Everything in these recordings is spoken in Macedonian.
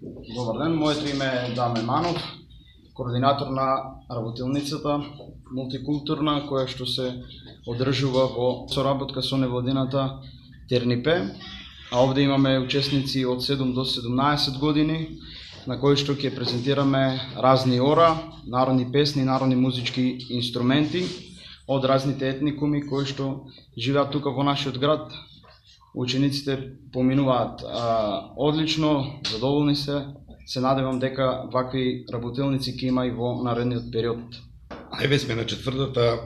Добар ден, моето име е Даме Манов, координатор на работилницата мултикултурна, која што се одржува во соработка со невладината Тернипе. А овде имаме учесници од 7 до 17 години, на кои што ќе презентираме разни ора, народни песни, народни музички инструменти од разните етникуми кои што живеат тука во нашиот град. Учениците поминуваат одлично, задоволни се надевам дека вакви работилници ќе има и во наредниот период. Еве сме на четвртата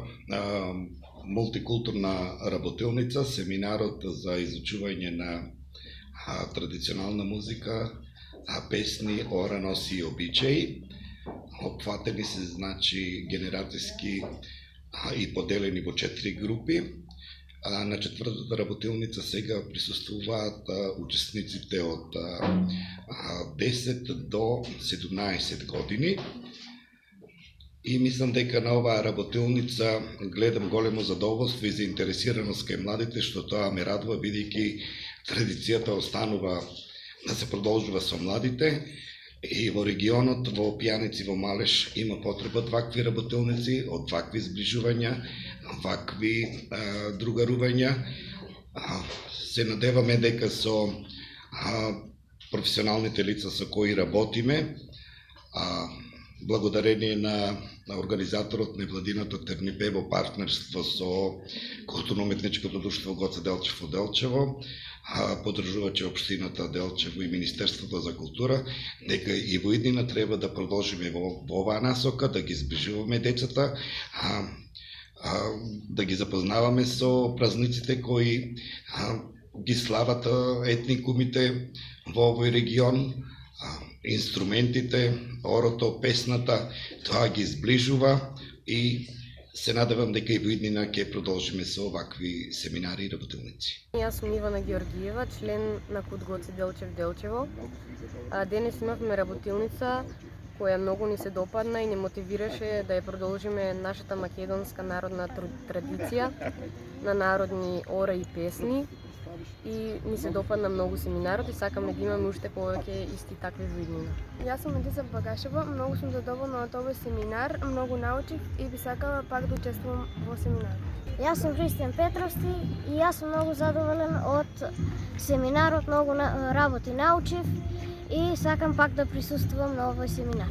мултикултурна работилница, семинарот за изучување на традиционална музика, песни, ора, носи и обичаи. Опфатени се значи генерацијски и поделени во 4 групи. На четвртата работилница сега присуствуваат учесниците од 10 до 17 години. И мислам дека на оваа работилница гледам големо задоволство и заинтересираност кај младите, што тоа ме радува, бидејќи традицијата останува да се продолжува со младите. И во регионот, во Пијаници, во Малеш има потреба од вакви работилници, од вакви зближувања, вакви другарувања. Се надеваме дека со професионалните лица со кои работиме, благодарение на организаторот невладината Тернипе во партнерство со Културно-уметничкото друштво Гоце Делчев од Делчево, подржуваче општината Делчево и Министерството за култура, дека и во иднина треба да продолжиме во оваа насока, да ги зближуваме децата, да ги запознаваме со празниците кои ги слават етникумите во овој регион, инструментите, орото, песната, тоа ги зближува и се надевам дека и во иднина ќе продолжиме со овакви семинари и работилници. Јас сум Ивана Георгиева, член на КУД Гоце Делчев Делчево. Денес имавме работилница која многу ни се допадна и ни мотивираше да ја продолжиме нашата македонска народна традиција на народни ора и песни. И ни се допадна многу семинарот и сакаме да имаме уште повеќе исти такви во иднина. Јас сум Едиса Багашева, многу сум задоволна од овој семинар, многу научив и би сакала пак да учествувам во семинарот. Јас сум Христијан Петровски и јас сум многу задоволен од семинарот, многу работи научив и сакам пак да присуствувам на овој семинар.